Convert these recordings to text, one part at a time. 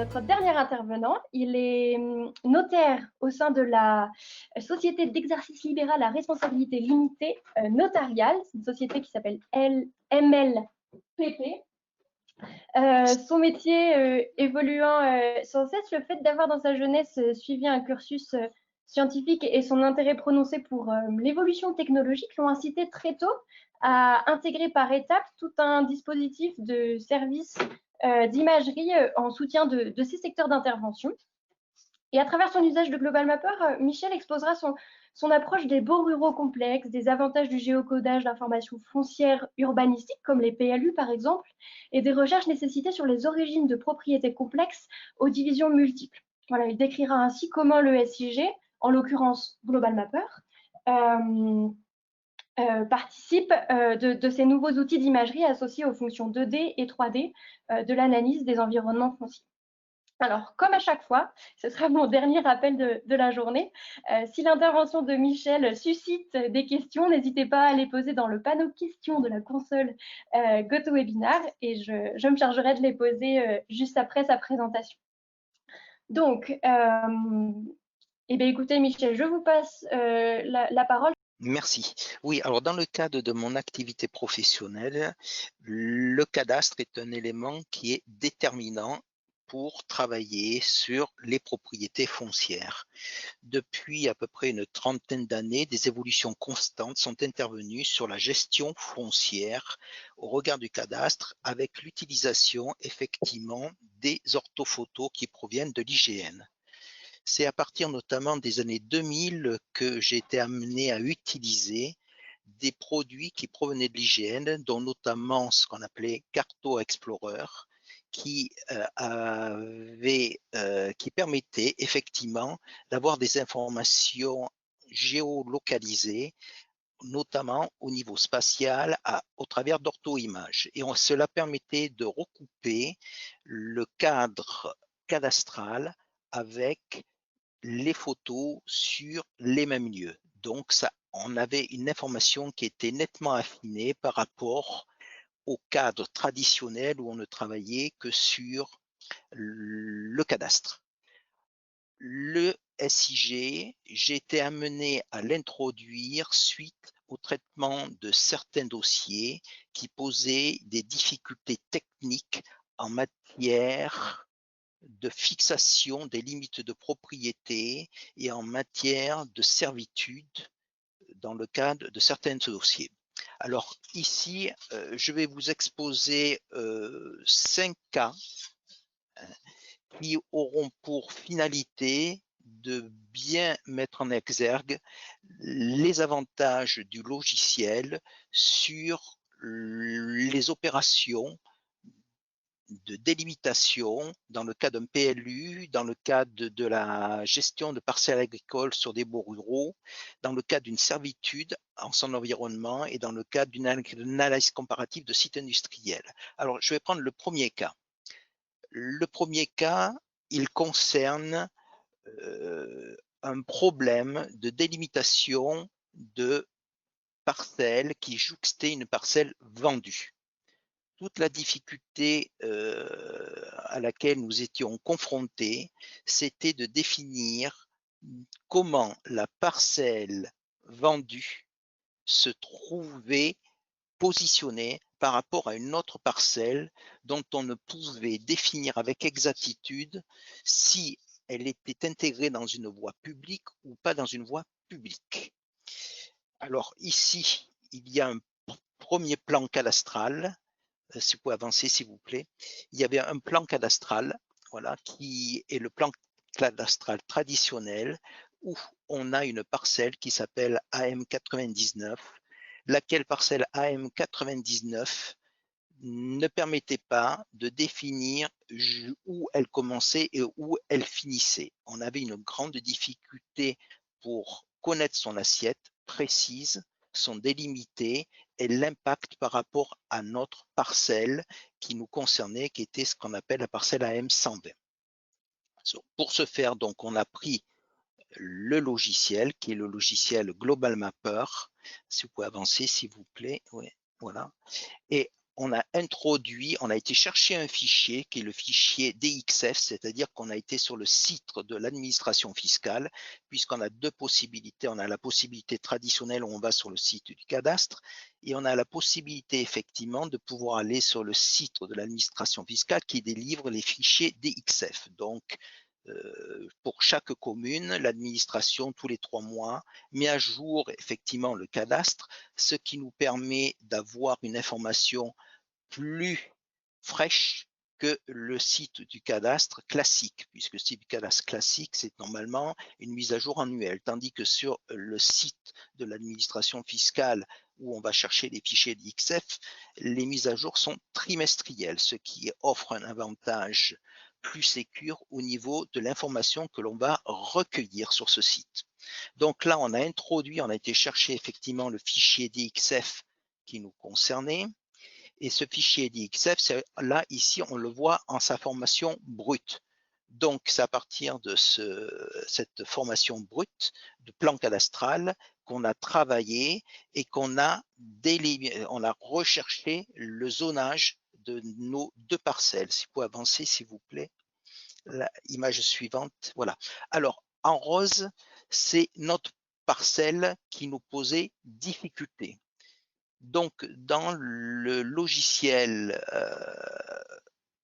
notre dernier intervenant. Il est notaire au sein de la Société d'exercice libéral à responsabilité limitée notariale. C'est une société qui s'appelle MLPP. Son métier évoluant sans cesse, le fait d'avoir dans sa jeunesse suivi un cursus scientifique et son intérêt prononcé pour l'évolution technologique l'ont incité très tôt à intégrer par étapes tout un dispositif de service d'imagerie en soutien de ces secteurs d'intervention. Et à travers son usage de Global Mapper, Michel exposera son approche des baux ruraux complexes, des avantages du géocodage d'informations foncières urbanistiques, comme les PLU par exemple, et des recherches nécessitées sur les origines de propriétés complexes aux divisions multiples. Voilà, il décrira ainsi comment le SIG, en l'occurrence Global Mapper, participe de ces nouveaux outils d'imagerie associés aux fonctions 2D et 3D de l'analyse des environnements fonciers. Alors, comme à chaque fois, ce sera mon dernier rappel de la journée. Si l'intervention de Michel suscite des questions, n'hésitez pas à les poser dans le panneau questions de la console GoToWebinar et je me chargerai de les poser juste après sa présentation. Donc, écoutez Michel, je vous passe la parole. Merci. Oui, alors dans le cadre de mon activité professionnelle, le cadastre est un élément qui est déterminant pour travailler sur les propriétés foncières. Depuis à peu près une trentaine d'années, des évolutions constantes sont intervenues sur la gestion foncière au regard du cadastre avec l'utilisation effectivement des orthophotos qui proviennent de l'IGN. C'est à partir notamment des années 2000 que j'ai été amené à utiliser des produits qui provenaient de l'IGN, dont notamment ce qu'on appelait Carto Explorer, qui permettait effectivement d'avoir des informations géolocalisées, notamment au niveau spatial au travers d'ortho-images. Et cela permettait de recouper le cadre cadastral avec les photos sur les mêmes lieux. Donc, on avait une information qui était nettement affinée par rapport au cadre traditionnel où on ne travaillait que sur le cadastre. Le SIG, j'ai été amené à l'introduire suite au traitement de certains dossiers qui posaient des difficultés techniques en matière de fixation des limites de propriété et en matière de servitude dans le cadre de certains dossiers. Alors ici, je vais vous exposer 5 cas qui auront pour finalité de bien mettre en exergue les avantages du logiciel sur les opérations de délimitation dans le cas d'un PLU, dans le cadre de la gestion de parcelles agricoles sur des baux ruraux, dans le cadre d'une servitude en son environnement et dans le cadre d'une analyse comparative de sites industriels. Alors, je vais prendre le premier cas. Le premier cas, il concerne un problème de délimitation de parcelles qui jouxtaient une parcelle vendue. Toute la difficulté à laquelle nous étions confrontés, c'était de définir comment la parcelle vendue se trouvait positionnée par rapport à une autre parcelle dont on ne pouvait définir avec exactitude si elle était intégrée dans une voie publique ou pas dans une voie publique. Alors ici, il y a un premier plan cadastral. Si vous pouvez avancer, s'il vous plaît. Il y avait un plan cadastral, voilà, qui est le plan cadastral traditionnel où on a une parcelle qui s'appelle AM99, laquelle parcelle AM99 ne permettait pas de définir où elle commençait et où elle finissait. On avait une grande difficulté pour connaître son assiette précise, son délimité et l'impact par rapport à notre parcelle qui nous concernait, qui était ce qu'on appelle la parcelle AM120. Pour ce faire, donc, on a pris le logiciel, qui est le logiciel Global Mapper. Si vous pouvez avancer, s'il vous plaît. Oui, voilà. Et on a introduit, on a été chercher un fichier qui est le fichier DXF, c'est-à-dire qu'on a été sur le site de l'administration fiscale, puisqu'on a deux possibilités. On a la possibilité traditionnelle où on va sur le site du cadastre et on a la possibilité effectivement de pouvoir aller sur le site de l'administration fiscale qui délivre les fichiers DXF. Donc, pour chaque commune, l'administration, tous les 3 mois, met à jour effectivement le cadastre, ce qui nous permet d'avoir une information plus fraîche que le site du cadastre classique, puisque le site du cadastre classique, c'est normalement une mise à jour annuelle, tandis que sur le site de l'administration fiscale, où on va chercher les fichiers d'XF, les mises à jour sont trimestrielles, ce qui offre un avantage plus sécure au niveau de l'information que l'on va recueillir sur ce site. Donc là, on a introduit, on a été chercher effectivement le fichier DXF qui nous concernait. Et ce fichier DXF, là, ici, on le voit en sa formation brute. Donc, c'est à partir de cette formation brute de plan cadastral qu'on a travaillé et qu'on a recherché le zonage de nos deux parcelles. Si vous pouvez avancer, s'il vous plaît. L'image suivante, voilà. Alors, en rose, c'est notre parcelle qui nous posait difficulté. Donc, dans le logiciel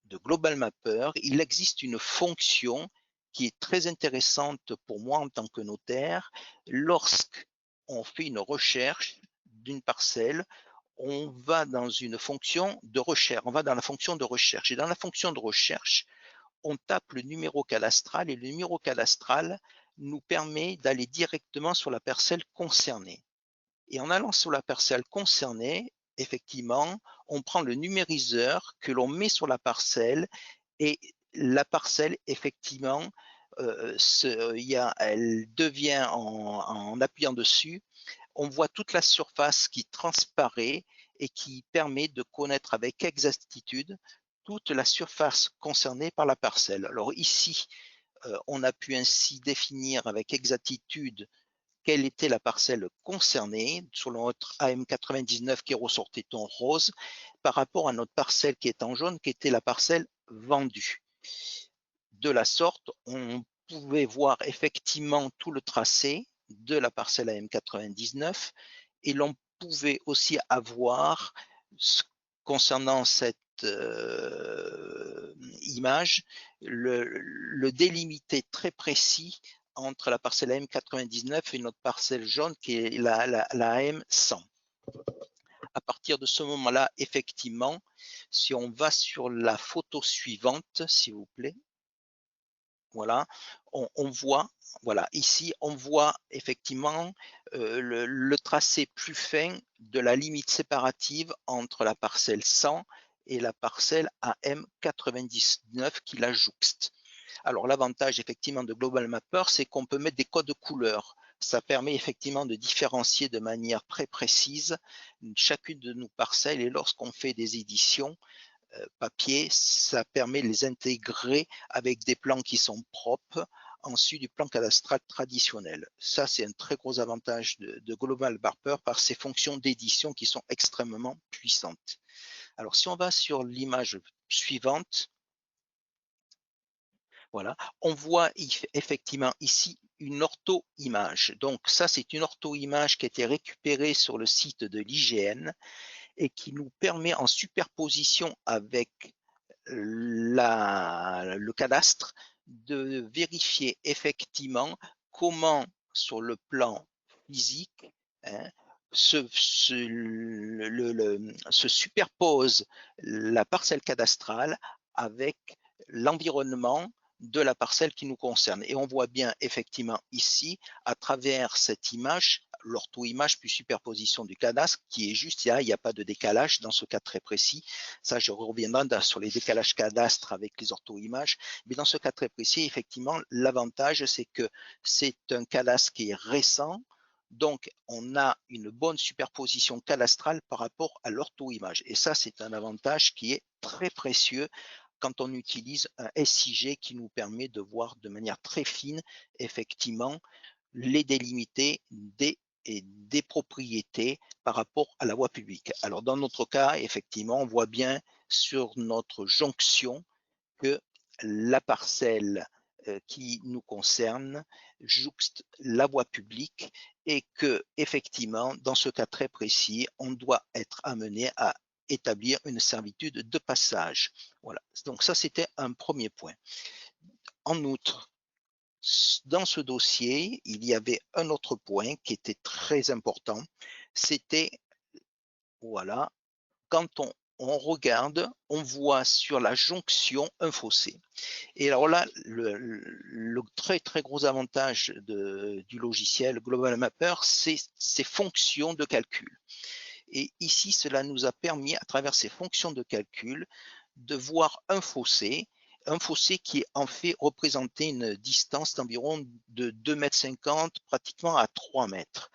de Global Mapper, il existe une fonction qui est très intéressante pour moi en tant que notaire. Lorsqu'on fait une recherche d'une parcelle, on va dans une fonction de recherche, on va dans la fonction de recherche. Et dans la fonction de recherche, on tape le numéro cadastral et le numéro cadastral nous permet d'aller directement sur la parcelle concernée. Et en allant sur la parcelle concernée, effectivement, on prend le numériseur que l'on met sur la parcelle et la parcelle, effectivement, elle devient, en appuyant dessus, on voit toute la surface qui transparaît et qui permet de connaître avec exactitude toute la surface concernée par la parcelle. Alors ici, on a pu ainsi définir avec exactitude quelle était la parcelle concernée sur notre AM99 qui ressortait en rose par rapport à notre parcelle qui est en jaune qui était la parcelle vendue. De la sorte, on pouvait voir effectivement tout le tracé de la parcelle AM99 et l'on pouvait aussi avoir, concernant cette image, le délimité très précis entre la parcelle AM99 et notre parcelle jaune qui est la AM100. À partir de ce moment-là, effectivement, si on va sur la photo suivante, s'il vous plaît, voilà, on voit, voilà, ici, on voit effectivement le tracé plus fin de la limite séparative entre la parcelle 100 et la parcelle AM99 qui la jouxte. Alors, l'avantage effectivement de Global Mapper, c'est qu'on peut mettre des codes de couleurs. Ça permet effectivement de différencier de manière très précise chacune de nos parcelles et lorsqu'on fait des éditions, papier, ça permet de les intégrer avec des plans qui sont propres ensuite du plan cadastral traditionnel. Ça, c'est un très gros avantage de Global Mapper par ses fonctions d'édition qui sont extrêmement puissantes. Alors, si on va sur l'image suivante, voilà, on voit effectivement ici une ortho-image. Donc, ça, c'est une ortho-image qui a été récupérée sur le site de l'IGN et qui nous permet en superposition avec le cadastre de vérifier effectivement comment sur le plan physique hein, se superpose la parcelle cadastrale avec l'environnement de la parcelle qui nous concerne. Et on voit bien effectivement ici, à travers cette image, l'ortho-image plus superposition du cadastre, qui est juste, il n'y a pas de décalage dans ce cas très précis. Ça, je reviendrai sur les décalages cadastres avec les ortho-images. Mais dans ce cas très précis, effectivement, l'avantage, c'est que c'est un cadastre qui est récent, donc, on a une bonne superposition cadastrale par rapport à l'ortho-image. Et ça, c'est un avantage qui est très précieux quand on utilise un SIG qui nous permet de voir de manière très fine, effectivement, les délimités des et des propriétés par rapport à la voie publique. Alors dans notre cas, effectivement, on voit bien sur notre jonction que la parcelle qui nous concerne jouxte la voie publique et que effectivement, dans ce cas très précis, on doit être amené à établir une servitude de passage. Voilà. Donc ça, c'était un premier point. En outre, dans ce dossier, il y avait un autre point qui était très important. C'était, voilà, quand on regarde, on voit sur la jonction un fossé. Et alors là, le très très gros avantage du logiciel Global Mapper, c'est ses fonctions de calcul. Et ici, cela nous a permis, à travers ces fonctions de calcul, de voir un fossé qui en fait représenter une distance d'environ de 2,50 m, pratiquement à 3 mètres.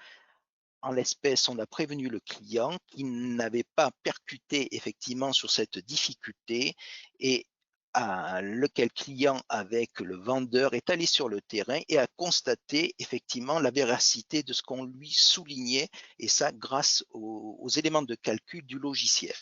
En l'espèce, on a prévenu le client qu'il n'avait pas percuté effectivement sur cette difficulté et lequel client avec le vendeur est allé sur le terrain et a constaté effectivement la véracité de ce qu'on lui soulignait, et ça grâce aux éléments de calcul du logiciel.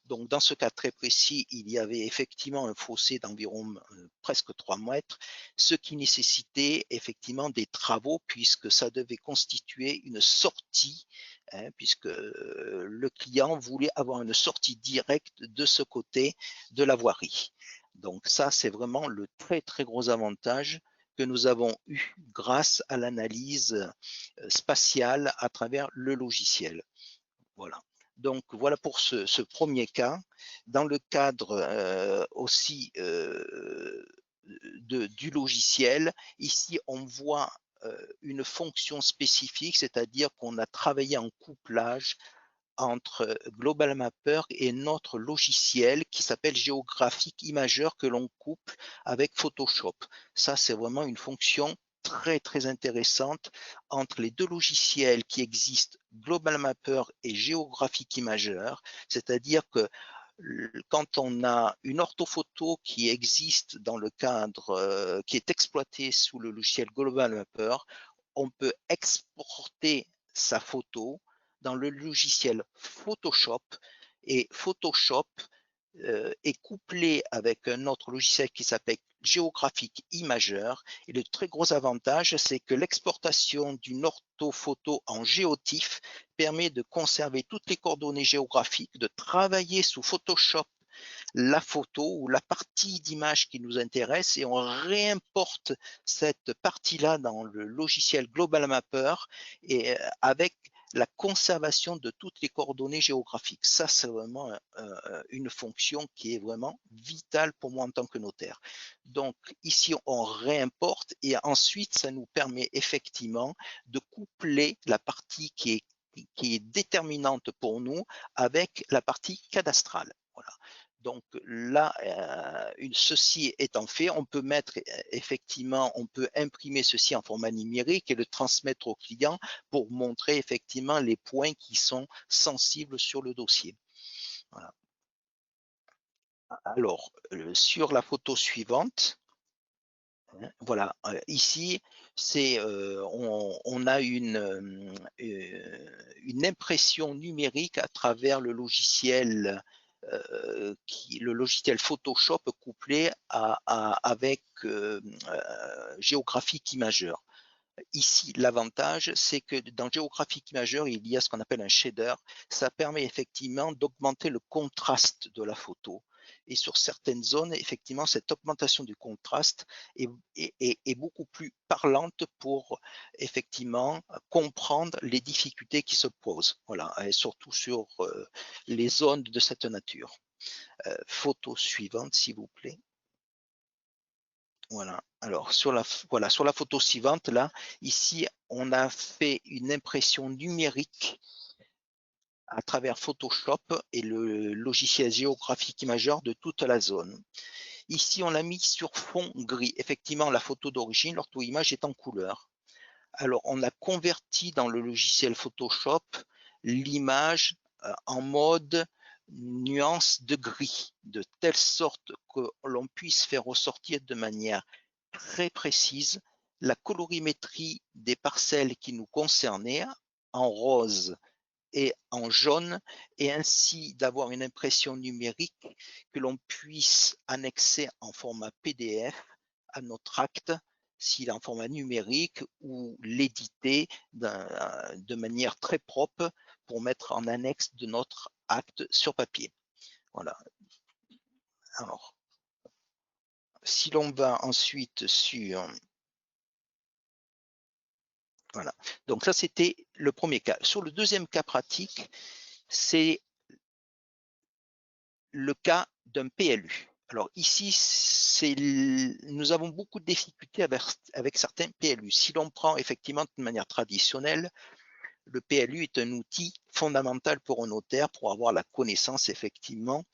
Donc, dans ce cas très précis, il y avait effectivement un fossé d'environ presque 3 mètres, ce qui nécessitait effectivement des travaux puisque ça devait constituer une sortie, hein, puisque le client voulait avoir une sortie directe de ce côté de la voirie. Donc ça, c'est vraiment le très très gros avantage que nous avons eu grâce à l'analyse spatiale à travers le logiciel. Voilà. Donc voilà pour ce premier cas. Dans le cadre aussi du logiciel, ici on voit une fonction spécifique, c'est-à-dire qu'on a travaillé en couplage entre Global Mapper et notre logiciel qui s'appelle Géographique Imageur que l'on couple avec Photoshop. Ça, c'est vraiment une fonction très très intéressante entre les deux logiciels qui existent, Global Mapper et Géographique Imageur, c'est-à-dire que quand on a une orthophoto qui existe dans le cadre, qui est exploitée sous le logiciel Global Mapper, on peut exporter sa photo dans le logiciel Photoshop, et Photoshop est couplé avec un autre logiciel qui s'appelle Géographique Imageur. Et le très gros avantage, c'est que l'exportation d'une orthophoto en géotiff permet de conserver toutes les coordonnées géographiques, de travailler sous Photoshop la photo ou la partie d'image qui nous intéresse et on réimporte cette partie-là dans le logiciel Global Mapper et avec la conservation de toutes les coordonnées géographiques. Ça, c'est vraiment une fonction qui est vraiment vitale pour moi en tant que notaire. Donc ici, on réimporte et ensuite, ça nous permet effectivement de coupler la partie qui est déterminante pour nous avec la partie cadastrale. Voilà. Donc là, ceci étant fait, on peut mettre effectivement, on peut imprimer ceci en format numérique et le transmettre au client pour montrer effectivement les points qui sont sensibles sur le dossier. Voilà. Alors, sur la photo suivante, voilà, ici, on a une impression numérique à travers le logiciel le logiciel Photoshop couplé avec Géographique Imageur. Ici, l'avantage, c'est que dans Géographique Imageur, il y a ce qu'on appelle un shader. Ça permet effectivement d'augmenter le contraste de la photo. Et sur certaines zones, effectivement, cette augmentation du contraste est beaucoup plus parlante pour effectivement comprendre les difficultés qui se posent. Voilà, et surtout sur les zones de cette nature. Photo suivante, s'il vous plaît. Voilà. Alors sur la photo suivante, là, ici, on a fait une impression numérique à travers Photoshop et le logiciel Géographique Imageur de toute la zone. Ici, on l'a mis sur fond gris. Effectivement, la photo d'origine, l'ortho-image est en couleur. Alors, on a converti dans le logiciel Photoshop l'image en mode nuance de gris, de telle sorte que l'on puisse faire ressortir de manière très précise la colorimétrie des parcelles qui nous concernaient en rose et en jaune, et ainsi d'avoir une impression numérique que l'on puisse annexer en format PDF à notre acte s'il est en format numérique, ou l'éditer de manière très propre pour mettre en annexe de notre acte sur papier. Voilà. Alors, si l'on va ensuite sur... Voilà. Donc ça, c'était le premier cas. Sur le deuxième cas pratique, c'est le cas d'un PLU. Alors ici, nous avons beaucoup de difficultés avec certains PLU. Si l'on prend effectivement de manière traditionnelle, le PLU est un outil fondamental pour un notaire pour avoir la connaissance effectivement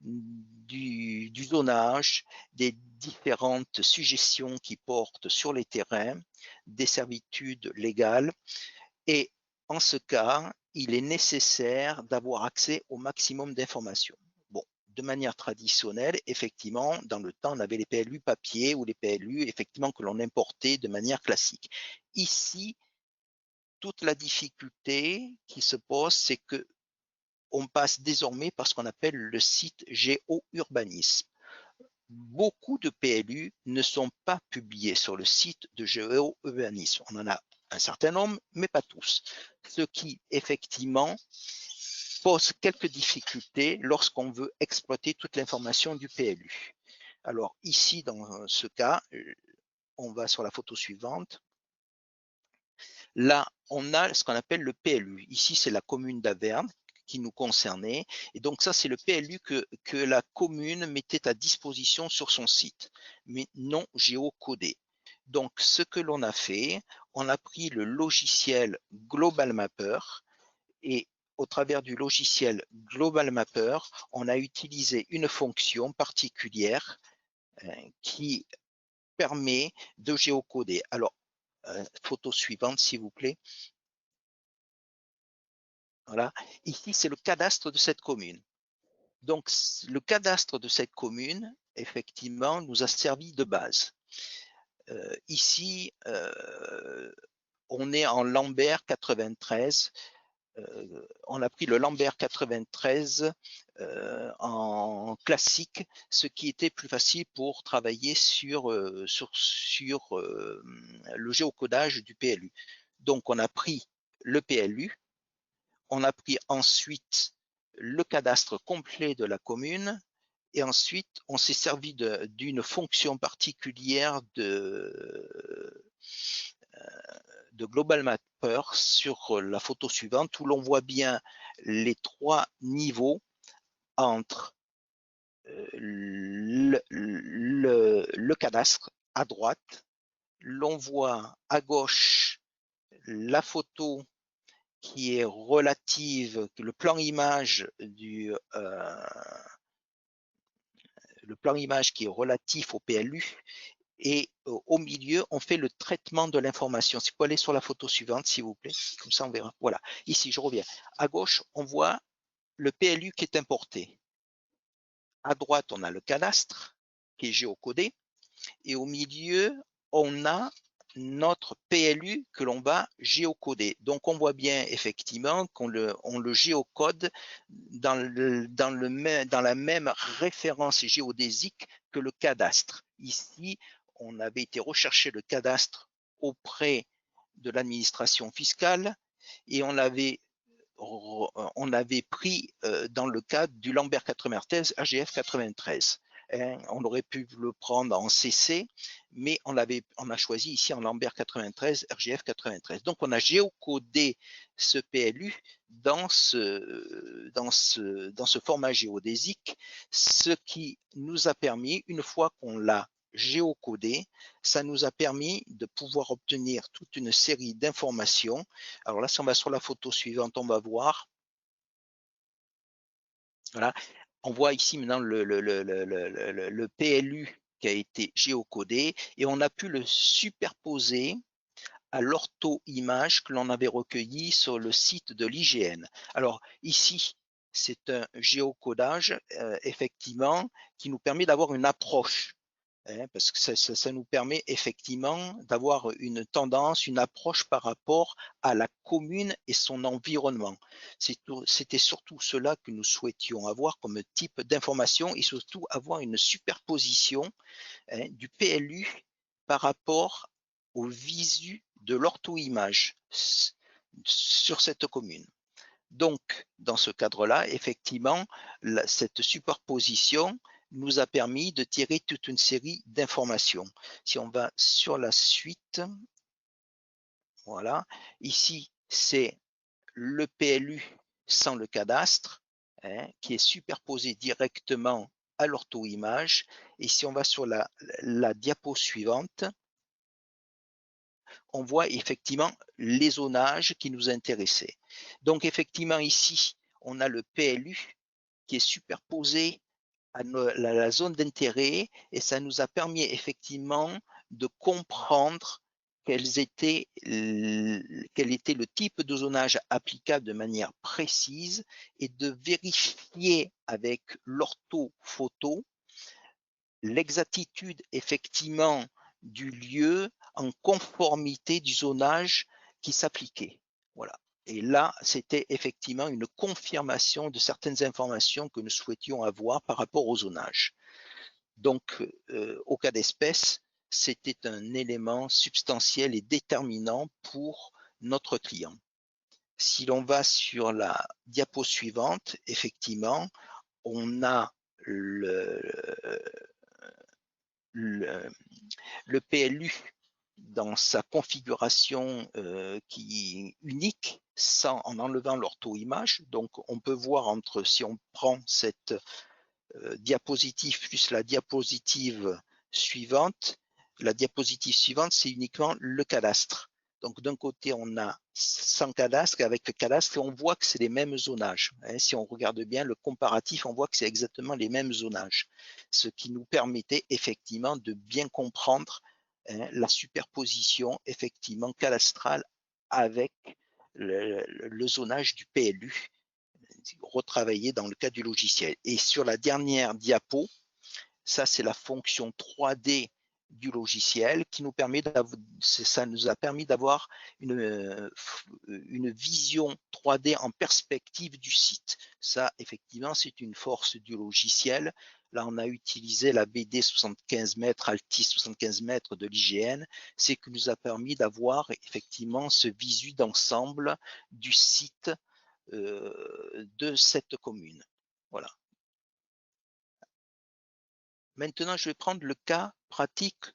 du zonage, des différentes suggestions qui portent sur les terrains, des servitudes légales. Et en ce cas, il est nécessaire d'avoir accès au maximum d'informations. Bon, de manière traditionnelle, effectivement, dans le temps, on avait les PLU papier ou les PLU, effectivement, que l'on importait de manière classique. Ici, toute la difficulté qui se pose, c'est que on passe désormais par ce qu'on appelle le site géo-urbanisme. Beaucoup de PLU ne sont pas publiés sur le site de géo-urbanisme. On en a un certain nombre, mais pas tous. Ce qui, effectivement, pose quelques difficultés lorsqu'on veut exploiter toute l'information du PLU. Alors ici, dans ce cas, on va sur la photo suivante. Là, on a ce qu'on appelle le PLU. Ici, c'est la commune d'Averne qui nous concernait. Et donc ça, c'est le PLU que la commune mettait à disposition sur son site, mais non géocodé. Donc ce que l'on a fait, on a pris le logiciel Global Mapper, et au travers du logiciel Global Mapper, on a utilisé une fonction particulière qui permet de géocoder. Alors, photo suivante, s'il vous plaît. Voilà. Ici, c'est le cadastre de cette commune. Donc, le cadastre de cette commune, effectivement, nous a servi de base. Ici, on est en Lambert 93. On a pris le Lambert 93 en classique, ce qui était plus facile pour travailler sur le géocodage du PLU. Donc, on a pris le PLU, on a pris ensuite le cadastre complet de la commune, et ensuite on s'est servi d'une fonction particulière de Global Mapper sur la photo suivante, où l'on voit bien les trois niveaux entre le cadastre à droite. L'on voit à gauche la photo qui est relative, le plan image qui est relatif au PLU, et au milieu, on fait le traitement de l'information. Si vous pouvez aller sur la photo suivante, s'il vous plaît, comme ça on verra. Voilà, ici je reviens. À gauche, on voit le PLU qui est importé. À droite, on a le cadastre qui est géocodé, et au milieu, on a notre PLU que l'on va géocoder. Donc on voit bien effectivement qu'on le géocode dans la même référence géodésique que le cadastre. Ici, on avait été rechercher le cadastre auprès de l'administration fiscale, et on avait pris dans le cadre du Lambert 93, AGF 93. On aurait pu le prendre en CC, mais on a choisi ici en Lambert 93, RGF 93. Donc on a géocodé ce PLU dans ce format géodésique, ce qui nous a permis, une fois qu'on l'a géocodé, ça nous a permis de pouvoir obtenir toute une série d'informations. Alors là, si on va sur la photo suivante, on va voir. Voilà. On voit ici maintenant le PLU qui a été géocodé, et on a pu le superposer à l'ortho-image que l'on avait recueilli sur le site de l'IGN. Alors ici, c'est un géocodage effectivement qui nous permet d'avoir une approche parce que ça nous permet effectivement d'avoir une tendance, une approche par rapport à la commune et son environnement. C'était surtout cela que nous souhaitions avoir comme type d'information et surtout avoir une superposition du PLU par rapport au visu de l'ortho-image sur cette commune. Donc, dans ce cadre-là, effectivement, cette superposition nous a permis de tirer toute une série d'informations. Si on va sur la suite, voilà, ici, c'est le PLU sans le cadastre, qui est superposé directement à l'ortho-image. Et si on va sur la diapo suivante, on voit effectivement les zonages qui nous intéressaient. Donc effectivement ici, on a le PLU qui est superposé à la zone d'intérêt et ça nous a permis effectivement de comprendre quel était le type de zonage applicable de manière précise et de vérifier avec l'orthophoto l'exactitude effectivement du lieu en conformité du zonage qui s'appliquait. Voilà. Et là, c'était effectivement une confirmation de certaines informations que nous souhaitions avoir par rapport au zonage. Donc, au cas d'espèce, c'était un élément substantiel et déterminant pour notre client. Si l'on va sur la diapo suivante, effectivement, on a le PLU dans sa configuration qui est unique en enlevant l'ortho-image. Donc, on peut voir si on prend cette diapositive plus la diapositive suivante, c'est uniquement le cadastre. Donc, d'un côté, on a sans cadastre, avec le cadastre, et on voit que c'est les mêmes zonages. Si on regarde bien le comparatif, on voit que c'est exactement les mêmes zonages, ce qui nous permettait effectivement de bien comprendre la superposition effectivement cadastrale avec le zonage du PLU retravaillé dans le cas du logiciel. Et sur la dernière diapo, ça c'est la fonction 3D du logiciel qui nous permet ça nous a permis d'avoir une vision 3D en perspective du site. Ça, effectivement, c'est une force du logiciel. Là, on a utilisé la BD 75 mètres, Altis 75 mètres de l'IGN. C'est que nous a permis d'avoir effectivement ce visu d'ensemble du site de cette commune. Voilà. Maintenant, je vais prendre le cas pratique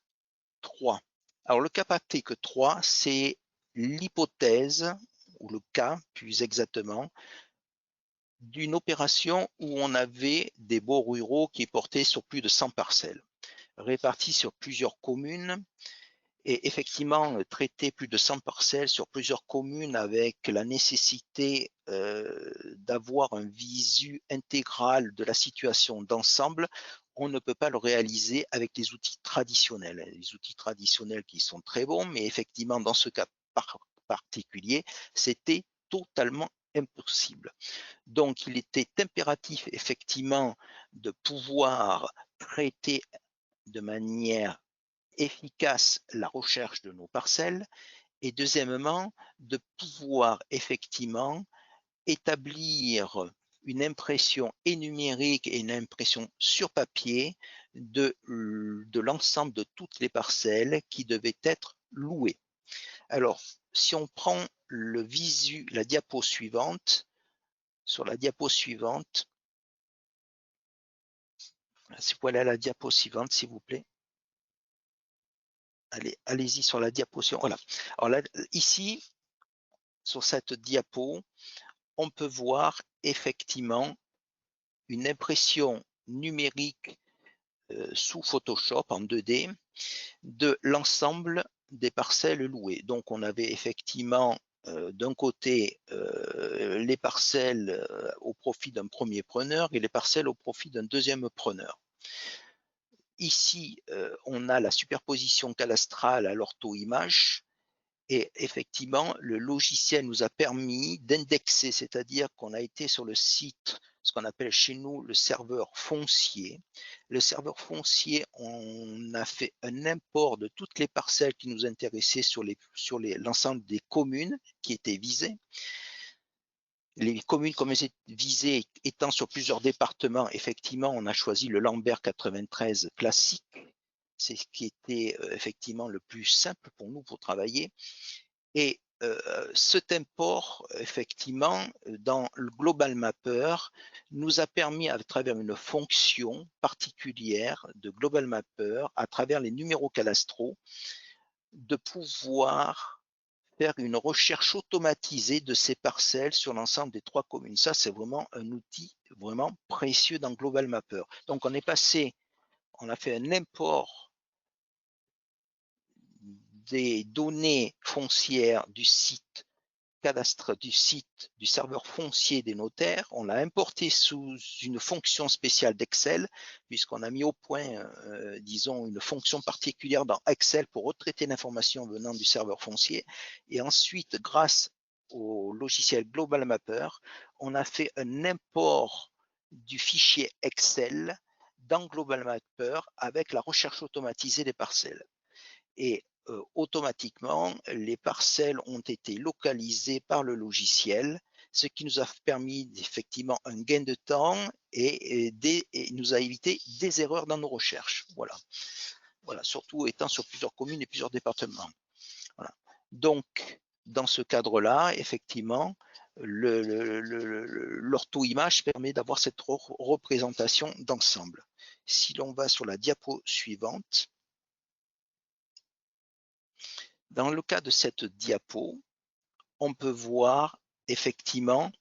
3. Alors, le cas pratique 3, c'est l'hypothèse, ou le cas plus exactement, d'une opération où on avait des baux ruraux qui portaient sur plus de 100 parcelles, répartis sur plusieurs communes, et effectivement traiter plus de 100 parcelles sur plusieurs communes avec la nécessité d'avoir un visu intégral de la situation d'ensemble, on ne peut pas le réaliser avec les outils traditionnels. Les outils traditionnels qui sont très bons, mais effectivement dans ce cas particulier, c'était totalement impossible. Donc il était impératif effectivement de pouvoir traiter de manière efficace la recherche de nos parcelles et deuxièmement de pouvoir effectivement établir une impression et numérique et une impression sur papier de l'ensemble de toutes les parcelles qui devaient être louées. Alors, si on prend le visu, la diapo suivante, sur la diapo suivante, si vous pouvez aller à la diapo suivante, s'il vous plaît. Allez-y sur la diapo suivante. Voilà. Alors là, ici, sur cette diapo, on peut voir effectivement une impression numérique sous Photoshop en 2D de l'ensemble des parcelles louées. Donc, on avait effectivement d'un côté les parcelles au profit d'un premier preneur et les parcelles au profit d'un deuxième preneur. Ici, on a la superposition cadastrale à l'ortho-image et effectivement, le logiciel nous a permis d'indexer, c'est-à-dire qu'on a été sur le site ce qu'on appelle chez nous le serveur foncier. Le serveur foncier, on a fait un import de toutes les parcelles qui nous intéressaient sur l'ensemble des communes qui étaient visées. Les communes comme elles étaient visées étant sur plusieurs départements, effectivement, on a choisi le Lambert 93 classique. C'est ce qui était effectivement le plus simple pour nous pour travailler. Et cet import, effectivement, dans le Global Mapper, nous a permis, à travers une fonction particulière de Global Mapper, à travers les numéros cadastraux, de pouvoir faire une recherche automatisée de ces parcelles sur l'ensemble des 3 communes. Ça, c'est vraiment un outil vraiment précieux dans Global Mapper. Donc, on a fait un import des données foncières du site cadastre du serveur foncier des notaires, on l'a importé sous une fonction spéciale d'Excel, puisqu'on a mis au point, disons, une fonction particulière dans Excel pour retraiter l'information venant du serveur foncier. Et ensuite, grâce au logiciel Global Mapper, on a fait un import du fichier Excel dans Global Mapper avec la recherche automatisée des parcelles. Et automatiquement, les parcelles ont été localisées par le logiciel, ce qui nous a permis effectivement un gain de temps et nous a évité des erreurs dans nos recherches. Voilà. Voilà, surtout étant sur plusieurs communes et plusieurs départements. Voilà. Donc, dans ce cadre-là, effectivement, l'ortho-image permet d'avoir cette représentation d'ensemble. Si l'on va sur la diapo suivante, dans le cas de cette diapo, on peut voir effectivement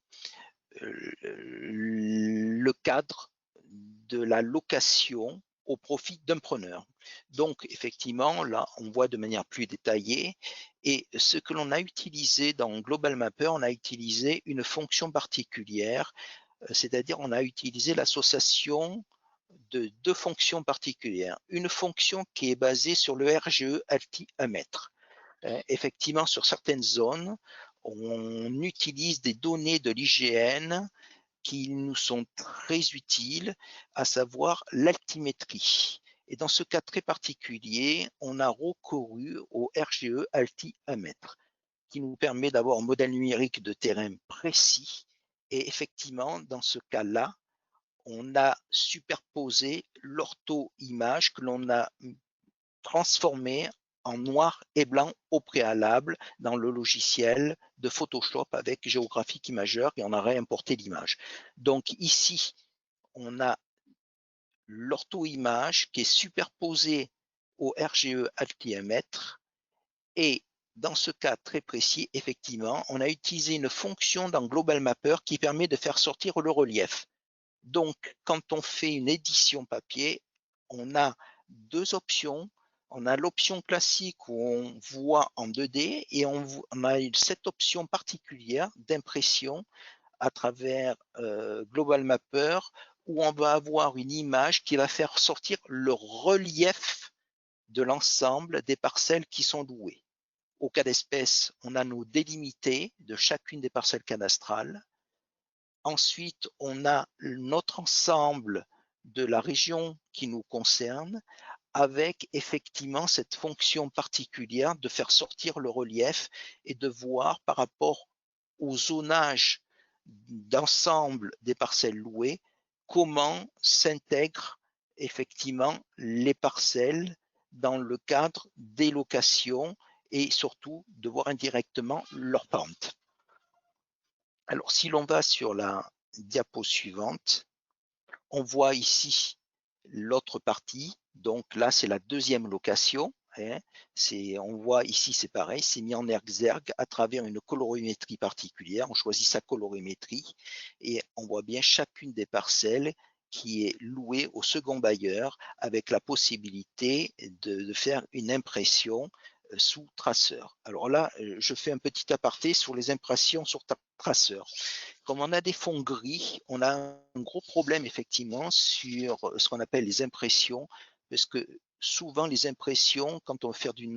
le cadre de la location au profit d'un preneur. Donc, effectivement, là, on voit de manière plus détaillée. Et ce que l'on a utilisé dans Global Mapper, on a utilisé une fonction particulière, c'est-à-dire on a utilisé l'association de 2 fonctions particulières. Une fonction qui est basée sur le RGE ALTI 1 mètre. Effectivement, sur certaines zones, on utilise des données de l'IGN qui nous sont très utiles, à savoir l'altimétrie. Et dans ce cas très particulier, on a recouru au RGE ALTI 1 mètre, qui nous permet d'avoir un modèle numérique de terrain précis. Et effectivement, dans ce cas-là, on a superposé l'ortho-image que l'on a transformée en noir et blanc au préalable dans le logiciel de Photoshop avec Géographique Imageur et on a réimporté l'image. Donc ici, on a l'ortho-image qui est superposée au RGE altimétre et dans ce cas très précis, effectivement, on a utilisé une fonction dans Global Mapper qui permet de faire sortir le relief. Donc, quand on fait une édition papier, on a 2 options. On a l'option classique où on voit en 2D et on a cette option particulière d'impression à travers Global Mapper où on va avoir une image qui va faire sortir le relief de l'ensemble des parcelles qui sont louées. Au cas d'espèce, on a nos délimités de chacune des parcelles cadastrales. Ensuite, on a notre ensemble de la région qui nous concerne avec effectivement cette fonction particulière de faire sortir le relief et de voir par rapport au zonage d'ensemble des parcelles louées comment s'intègrent effectivement les parcelles dans le cadre des locations et surtout de voir indirectement leur pente. Alors, si l'on va sur la diapo suivante, on voit ici l'autre partie. Donc là, c'est la deuxième location. Hein. On voit ici, c'est pareil, c'est mis en exergue à travers une colorimétrie particulière. On choisit sa colorimétrie et on voit bien chacune des parcelles qui est louée au second bailleur avec la possibilité de faire une impression sous traceur. Alors là, je fais un petit aparté sur les impressions sur traceur. Comme on a des fonds gris, on a un gros problème effectivement sur ce qu'on appelle les impressions, parce que souvent les impressions, quand on veut faire du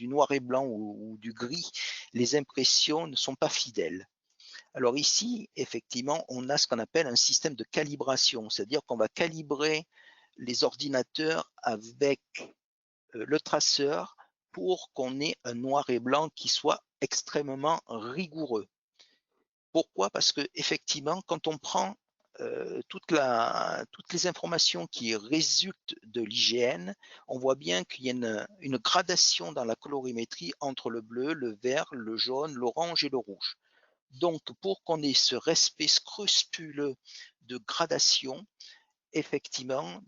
noir et blanc ou du gris, les impressions ne sont pas fidèles. Alors ici, effectivement, on a ce qu'on appelle un système de calibration, c'est-à-dire qu'on va calibrer les ordinateurs avec le traceur pour qu'on ait un noir et blanc qui soit extrêmement rigoureux. Pourquoi? Parce que effectivement, quand on prend toutes les informations qui résultent de l'IGN, on voit bien qu'il y a une gradation dans la colorimétrie entre le bleu, le vert, le jaune, l'orange et le rouge. Donc, pour qu'on ait ce respect scrupuleux de gradation, effectivement,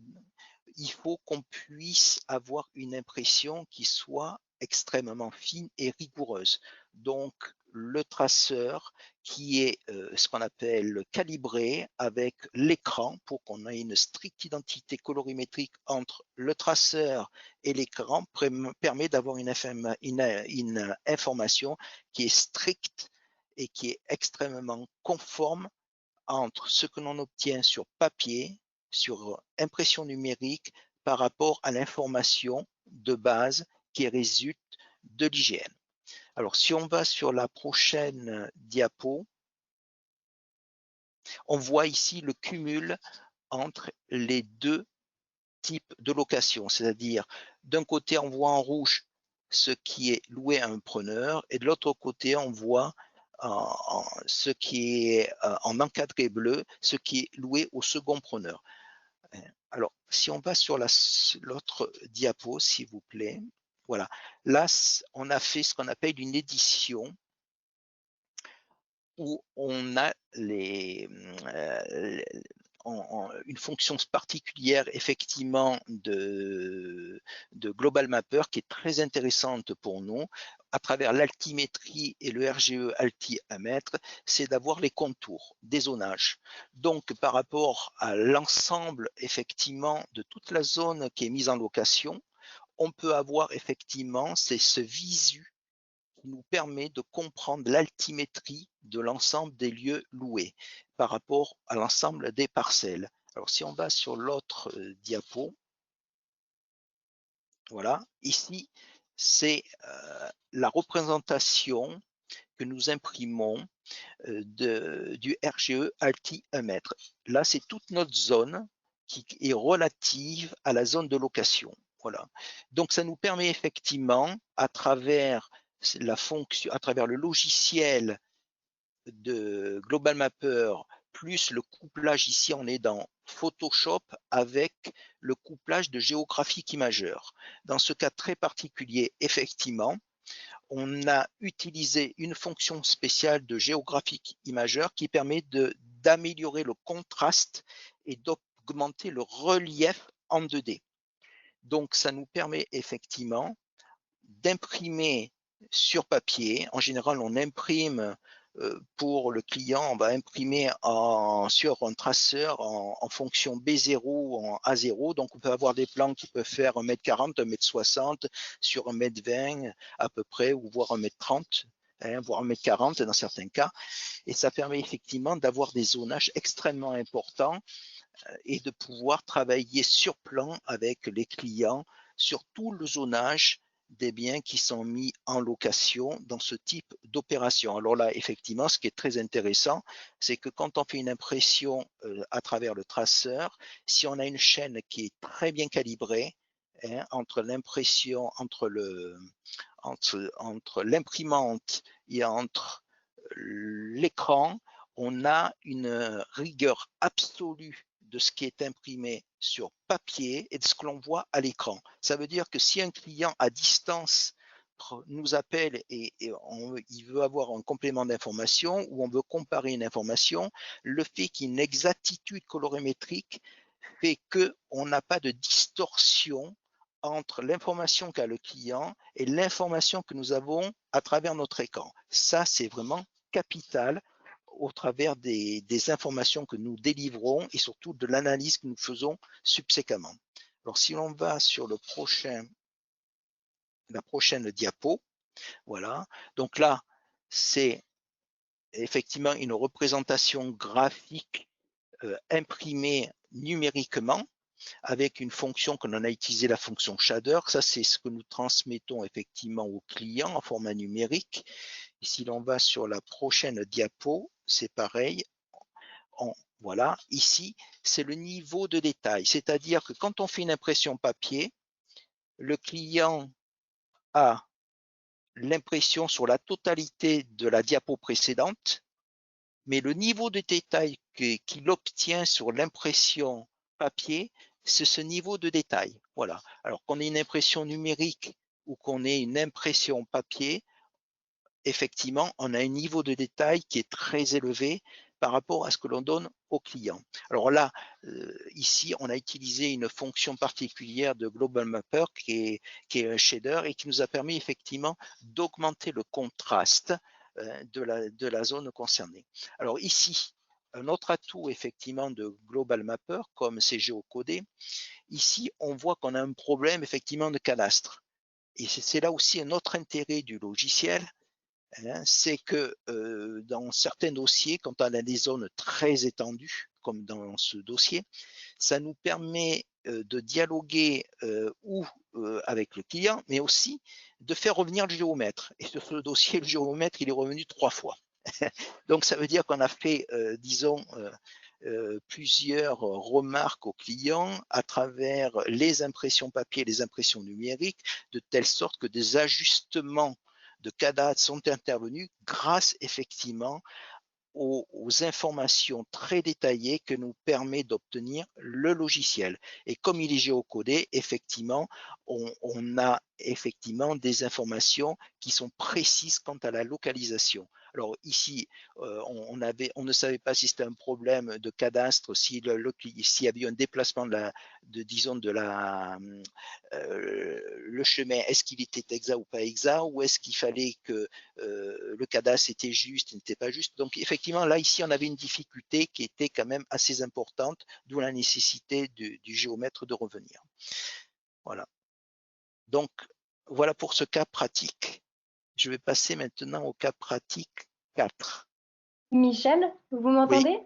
il faut qu'on puisse avoir une impression qui soit extrêmement fine et rigoureuse. Donc, le traceur qui est ce qu'on appelle calibré avec l'écran pour qu'on ait une stricte identité colorimétrique entre le traceur et l'écran permet d'avoir une information qui est stricte et qui est extrêmement conforme entre ce que l'on obtient sur papier, sur impression numérique, par rapport à l'information de base qui résulte de l'IGN. Alors, si on va sur la prochaine diapo, on voit ici le cumul entre les deux types de location, c'est-à-dire d'un côté, on voit en rouge ce qui est loué à un preneur et de l'autre côté, on voit ce qui est en encadré bleu, ce qui est loué au second preneur. Alors, si on va sur l'autre diapo, s'il vous plaît, voilà. Là, on a fait ce qu'on appelle une édition où on a une fonction particulière effectivement de Global Mapper qui est très intéressante pour nous à travers l'altimétrie et le RGE alti-amètre, c'est d'avoir les contours des zonages. Donc par rapport à l'ensemble effectivement de toute la zone qui est mise en location, on peut avoir effectivement ce visu qui nous permet de comprendre l'altimétrie de l'ensemble des lieux loués par rapport à l'ensemble des parcelles. Alors si on va sur l'autre diapo, voilà, ici c'est la représentation que nous imprimons du RGE Alti 1 mètre. Là c'est toute notre zone qui est relative à la zone de location. Voilà. Donc ça nous permet effectivement à travers la fonction, à travers le logiciel de Global Mapper plus le couplage, ici on est dans Photoshop avec le couplage de Geographic Imager. Dans ce cas très particulier, effectivement, on a utilisé une fonction spéciale de Geographic Imager qui permet d'améliorer le contraste et d'augmenter le relief en 2D. Donc ça nous permet effectivement d'imprimer sur papier. En général, on imprime pour le client, on va imprimer sur un traceur en fonction B0 ou en A0. Donc, on peut avoir des plans qui peuvent faire 1m40, 1m60 sur 1m20 à peu près, ou voire 1m30, voire 1m40 dans certains cas. Et ça permet effectivement d'avoir des zonages extrêmement importants et de pouvoir travailler sur plan avec les clients sur tout le zonage des biens qui sont mis en location dans ce type d'opération. Alors là, effectivement, ce qui est très intéressant, c'est que quand on fait une impression à travers le traceur, si on a une chaîne qui est très bien calibrée, entre l'impression, entre l'imprimante et entre l'écran, on a une rigueur absolue de ce qui est imprimé sur papier et de ce que l'on voit à l'écran. Ça veut dire que si un client à distance nous appelle et il veut avoir un complément d'information ou on veut comparer une information, le fait qu'il y ait une exactitude colorimétrique fait qu'on n'a pas de distorsion entre l'information qu'a le client et l'information que nous avons à travers notre écran. Ça, c'est vraiment capital au travers des informations que nous délivrons et surtout de l'analyse que nous faisons subséquemment. Alors, si l'on va sur la prochaine diapo, voilà. Donc là, c'est effectivement une représentation graphique imprimée numériquement avec une fonction que l'on a utilisée, la fonction shader. Ça, c'est ce que nous transmettons effectivement au client en format numérique. Et si l'on va sur la prochaine diapo, c'est pareil. Voilà, ici, c'est le niveau de détail. C'est-à-dire que quand on fait une impression papier, le client a l'impression sur la totalité de la diapo précédente, mais le niveau de détail qu'il obtient sur l'impression papier, c'est ce niveau de détail. Voilà. Alors qu'on ait une impression numérique ou qu'on ait une impression papier, effectivement, on a un niveau de détail qui est très élevé par rapport à ce que l'on donne au client. Alors là, ici, on a utilisé une fonction particulière de Global Mapper qui est un shader et qui nous a permis effectivement d'augmenter le contraste de la zone concernée. Alors ici, un autre atout effectivement de Global Mapper, comme c'est géocodé, ici, on voit qu'on a un problème effectivement de cadastre. Et c'est là aussi un autre intérêt du logiciel, c'est que dans certains dossiers, quand on a des zones très étendues, comme dans ce dossier, ça nous permet de dialoguer avec le client, mais aussi de faire revenir le géomètre. Et sur ce dossier, le géomètre, il est revenu 3 fois. Donc, ça veut dire qu'on a fait, disons, plusieurs remarques aux clients à travers les impressions papier et les impressions numériques, de telle sorte que des ajustements de cadastre sont intervenus grâce effectivement aux informations très détaillées que nous permet d'obtenir le logiciel. Et comme il est géocodé, effectivement, on a effectivement des informations qui sont précises quant à la localisation. Alors ici, on ne savait pas si c'était un problème de cadastre, s'il y avait eu un déplacement disons, le chemin, est-ce qu'il était exact ou pas exact, ou est-ce qu'il fallait que le cadastre était juste, n'était pas juste. Donc effectivement, là, ici, on avait une difficulté qui était quand même assez importante, d'où la nécessité du géomètre de revenir. Voilà. Donc, voilà pour ce cas pratique. Je vais passer maintenant au cas pratique 4. Michel, vous Oui, m'entendez?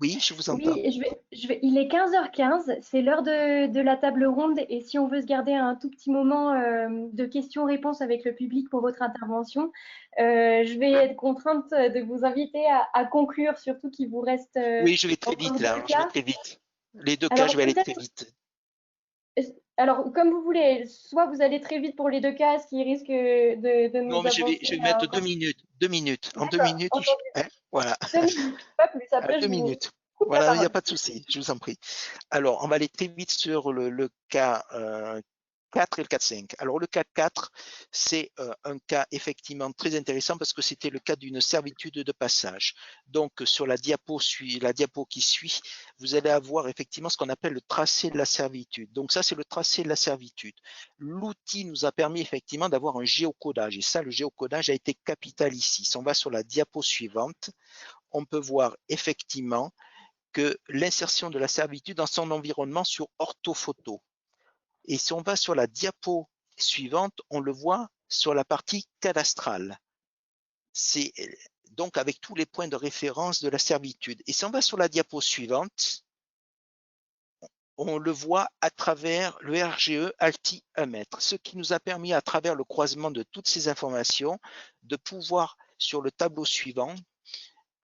oui, je vous entends. Oui, il est 15h15, c'est l'heure de la table ronde et si on veut se garder un tout petit moment de questions-réponses avec le public pour votre intervention, je vais être contrainte de vous inviter à conclure, surtout qu'il vous reste Oui, je vais très encore vite deux là, je vais cas. très vite. Les deux cas, je Alors vais aller très peut-être, vite. alors comme vous voulez, soit vous allez très vite pour les deux cas, ce qui risque de Non, nous mais avancer je vais mettre 2 encore. minutes. 2 minutes. En 2 D'accord, minutes, entendu. hein, voilà. 2 minutes, pas plus. Après, je 2 vous minutes. coupe la Voilà, il n'y a parole. pas de souci, je vous en prie. Alors, on va aller très vite sur le cas 4 et le cas 5. Alors, le cas 4, c'est un cas effectivement très intéressant parce que c'était le cas d'une servitude de passage. Donc, sur la diapo qui suit, vous allez avoir effectivement ce qu'on appelle le tracé de la servitude. Donc, ça, c'est le tracé de la servitude. L'outil nous a permis effectivement d'avoir un géocodage. Et ça, le géocodage a été capital ici. Si on va sur la diapo suivante, on peut voir effectivement que l'insertion de la servitude dans son environnement sur orthophoto. Et si on va sur la diapo suivante, on le voit sur la partie cadastrale. C'est donc avec tous les points de référence de la servitude. Et si on va sur la diapo suivante, on le voit à travers le RGE ALTI 1 mètre, ce qui nous a permis à travers le croisement de toutes ces informations de pouvoir sur le tableau suivant,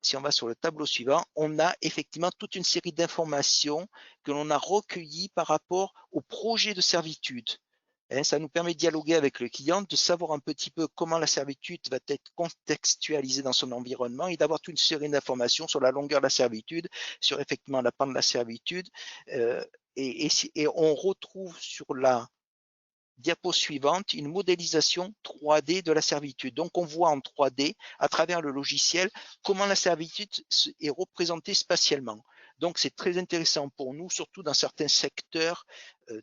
si on va sur le tableau suivant, on a effectivement toute une série d'informations que l'on a recueillies par rapport au projet de servitude. Ça nous permet de dialoguer avec le client, de savoir un petit peu comment la servitude va être contextualisée dans son environnement et d'avoir toute une série d'informations sur la longueur de la servitude, sur effectivement la pente de la servitude. Et on retrouve sur la diapo suivante, une modélisation 3D de la servitude. Donc, on voit en 3D, à travers le logiciel, comment la servitude est représentée spatialement. Donc, c'est très intéressant pour nous, surtout dans certains secteurs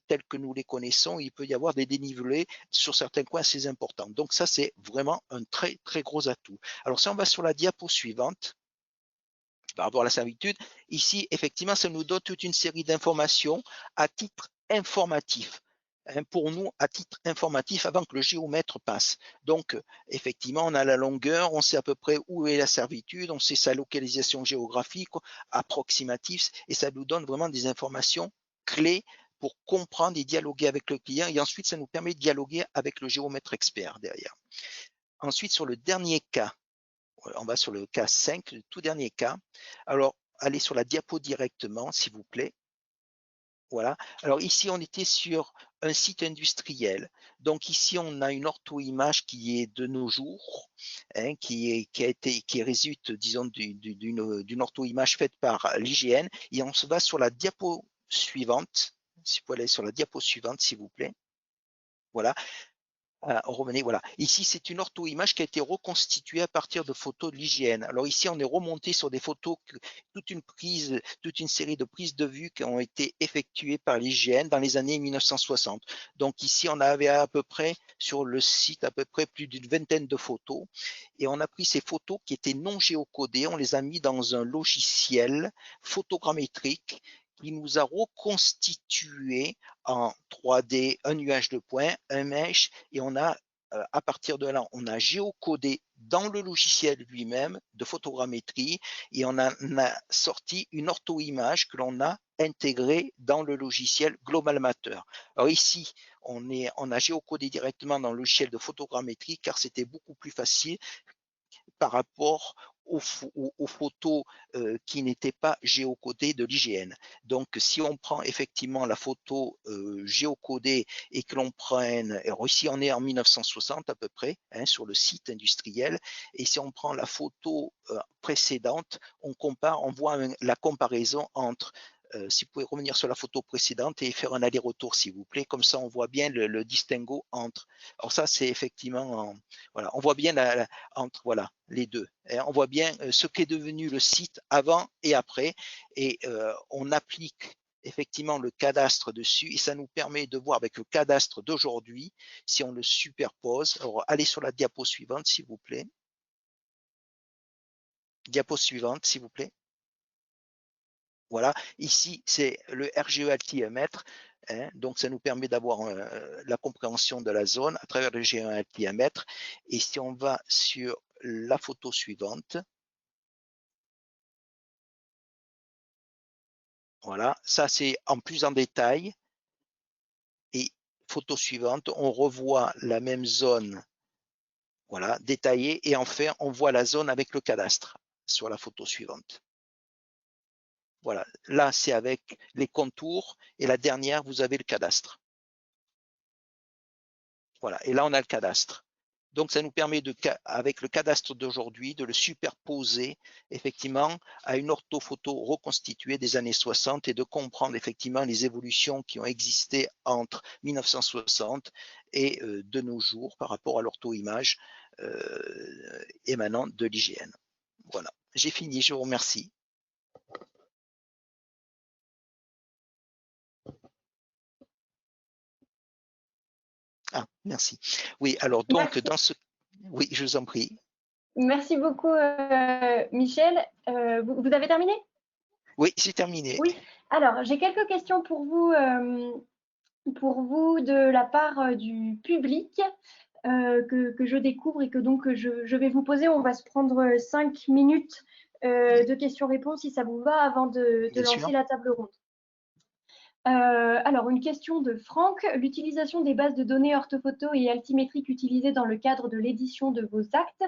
tels que nous les connaissons. Il peut y avoir des dénivelés sur certains coins assez importants. Donc, ça, c'est vraiment un très, très gros atout. Alors, si on va sur la diapo suivante, par rapport à la servitude, ici, effectivement, ça nous donne toute une série d'informations à titre informatif. Pour nous, à titre informatif, avant que le géomètre passe. Donc, effectivement, on a la longueur, on sait à peu près où est la servitude, on sait sa localisation géographique, approximative, et ça nous donne vraiment des informations clés pour comprendre et dialoguer avec le client. Et ensuite, ça nous permet de dialoguer avec le géomètre expert derrière. Ensuite, sur le dernier cas, on va sur le cas 5, le tout dernier cas. Alors, allez sur la diapo directement, s'il vous plaît. Voilà. Alors ici, on était sur un site industriel. Donc ici, on a une ortho-image qui est de nos jours, hein, qui résulte, disons, d'une ortho-image faite par l'IGN. Et on se va sur la diapo suivante. Si vous pouvez aller sur la diapo suivante, s'il vous plaît. Voilà. Revenez, voilà. Ici, c'est une ortho-image qui a été reconstituée à partir de photos de l'IGN. Alors ici, on est remonté sur des photos, toute une série de prises de vue qui ont été effectuées par l'IGN dans les années 1960. Donc ici, on avait à peu près, sur le site, à peu près plus d'une vingtaine de photos. Et on a pris ces photos qui étaient non géocodées, on les a mis dans un logiciel photogrammétrique qui nous a reconstitué en 3D un nuage de points, un mesh, et on a, à partir de là, on a géocodé dans le logiciel lui-même de photogrammétrie et on a sorti une ortho-image que l'on a intégrée dans le logiciel Global Matter. Alors ici, on a géocodé directement dans le logiciel de photogrammétrie car c'était beaucoup plus facile par rapport aux photos qui n'étaient pas géocodées de l'IGN. Donc, si on prend effectivement la photo géocodée et que l'on prenne, alors ici on est en 1960 à peu près, hein, sur le site industriel, et si on prend la photo précédente, on compare, on voit la comparaison entre si vous pouvez revenir sur la photo précédente et faire un aller-retour, s'il vous plaît. Comme ça, on voit bien le distinguo entre. Alors ça, c'est effectivement, voilà, on voit bien entre voilà, les deux. Et on voit bien ce qu'est devenu le site avant et après. Et on applique effectivement le cadastre dessus et ça nous permet de voir avec le cadastre d'aujourd'hui si on le superpose. Alors, allez sur la diapo suivante, s'il vous plaît. Diapo suivante, s'il vous plaît. Voilà, ici c'est le RGE altiomètre, hein, donc ça nous permet d'avoir la compréhension de la zone à travers le RGE altiomètre. Et si on va sur la photo suivante, voilà, ça c'est en plus en détail. Et photo suivante, on revoit la même zone, voilà, détaillée. Et enfin, on voit la zone avec le cadastre sur la photo suivante. Voilà, là c'est avec les contours et la dernière, vous avez le cadastre. Voilà, et là on a le cadastre. Donc ça nous permet, avec le cadastre d'aujourd'hui, de le superposer effectivement à une orthophoto reconstituée des années 60 et de comprendre effectivement les évolutions qui ont existé entre 1960 et de nos jours par rapport à l'ortho-image émanant de l'IGN. Voilà, j'ai fini, je vous remercie. Ah, merci. Oui, alors donc Merci. dans ce... Oui, je vous en prie. Merci beaucoup, Michel. Vous avez terminé? Oui, c'est terminé. Oui. Alors, j'ai quelques questions pour vous de la part du public que je découvre et que donc je vais vous poser. On va se prendre 5 minutes de questions-réponses si ça vous va avant de Bien sûr. lancer la table ronde. Alors, une question de Franck. L'utilisation des bases de données orthophoto et altimétriques utilisées dans le cadre de l'édition de vos actes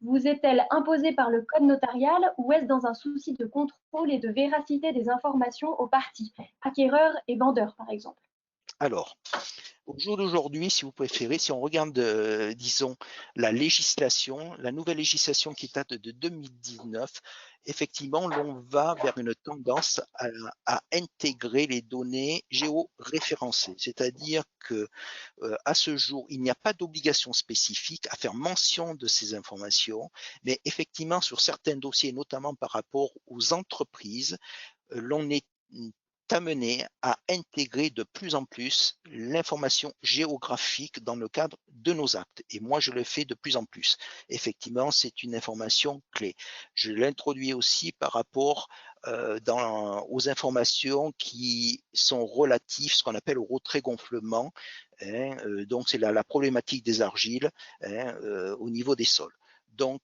vous est-elle imposée par le code notarial ou est-ce dans un souci de contrôle et de véracité des informations aux parties, acquéreurs et vendeurs, par exemple? Alors, au jour d'aujourd'hui, si vous préférez, si on regarde, disons, la nouvelle législation qui date de 2019, effectivement, l'on va vers une tendance à intégrer les données géoréférencées. C'est-à-dire que à ce jour, il n'y a pas d'obligation spécifique à faire mention de ces informations, mais effectivement, sur certains dossiers, notamment par rapport aux entreprises, l'on est amené à intégrer de plus en plus l'information géographique dans le cadre de nos actes. Et moi, je le fais de plus en plus. Effectivement, c'est une information clé. Je l'introduis aussi par rapport aux informations qui sont relatives, ce qu'on appelle au retrait-gonflement. Hein, donc, c'est la problématique des argiles hein, au niveau des sols. Donc,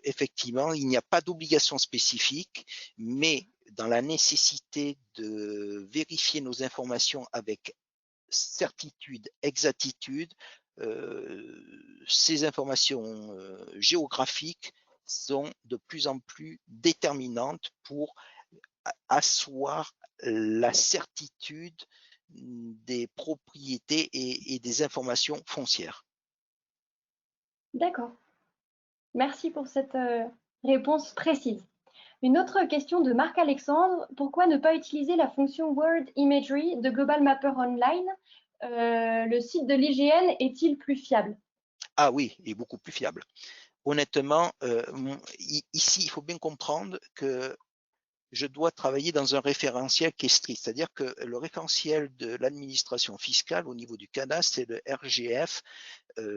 effectivement, il n'y a pas d'obligation spécifique, mais dans la nécessité de vérifier nos informations avec certitude, exactitude, ces informations géographiques sont de plus en plus déterminantes pour asseoir la certitude des propriétés et des informations foncières. D'accord. Merci pour cette réponse précise. Une autre question de Marc-Alexandre. Pourquoi ne pas utiliser la fonction Word Imagery de Global Mapper Online? Le site de l'IGN est-il plus fiable? Ah oui, il est beaucoup plus fiable. Honnêtement, ici, il faut bien comprendre que je dois travailler dans un référentiel qui est strict, c'est-à-dire que le référentiel de l'administration fiscale au niveau du cadastre, c'est le RGF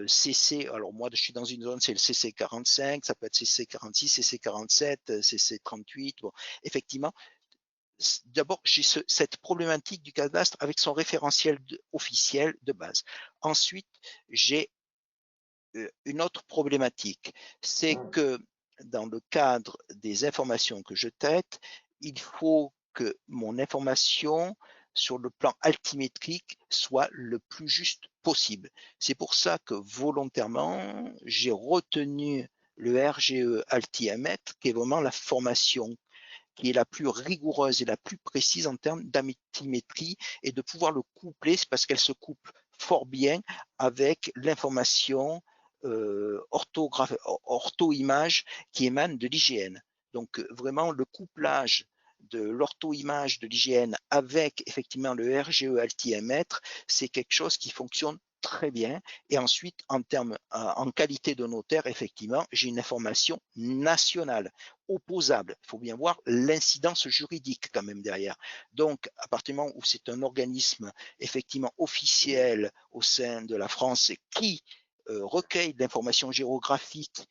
CC. Alors moi, je suis dans une zone, c'est le CC 45, ça peut être CC 46, CC 47, CC 38. Bon, effectivement, d'abord, j'ai cette problématique du cadastre avec son référentiel officiel de base. Ensuite, j'ai une autre problématique, c'est que dans le cadre des informations que je traite, il faut que mon information sur le plan altimétrique soit le plus juste possible. C'est pour ça que volontairement, j'ai retenu le RGE Altimétre, qui est vraiment la formation qui est la plus rigoureuse et la plus précise en termes d'altimétrie, et de pouvoir le coupler, c'est parce qu'elle se couple fort bien avec l'information ortho-image qui émane de l'IGN. Donc vraiment le couplage de l'ortho-image de l'IGN avec effectivement le RGE altimétre, c'est quelque chose qui fonctionne très bien. Et ensuite, en qualité de notaire, effectivement, j'ai une information nationale, opposable. Il faut bien voir l'incidence juridique quand même derrière. Donc, à partir du moment où c'est un organisme effectivement officiel au sein de la France qui recueille de l'information géographique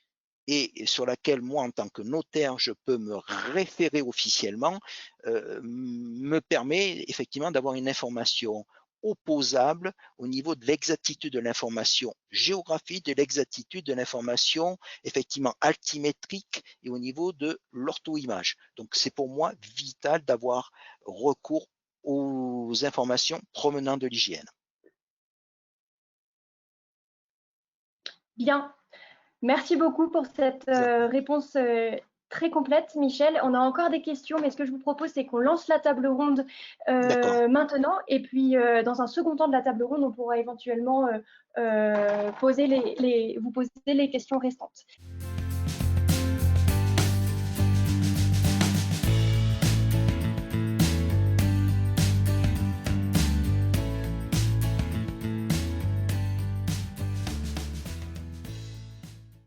et sur laquelle moi, en tant que notaire, je peux me référer officiellement, me permet effectivement d'avoir une information opposable au niveau de l'exactitude de l'information géographique, de l'exactitude de l'information effectivement altimétrique et au niveau de l'ortho-image. Donc c'est pour moi vital d'avoir recours aux informations provenant de l'hygiène. Bien. Merci beaucoup pour cette réponse très complète, Michel. On a encore des questions, mais ce que je vous propose, c'est qu'on lance la table ronde maintenant. Et puis, dans un second temps de la table ronde, on pourra éventuellement vous poser les questions restantes.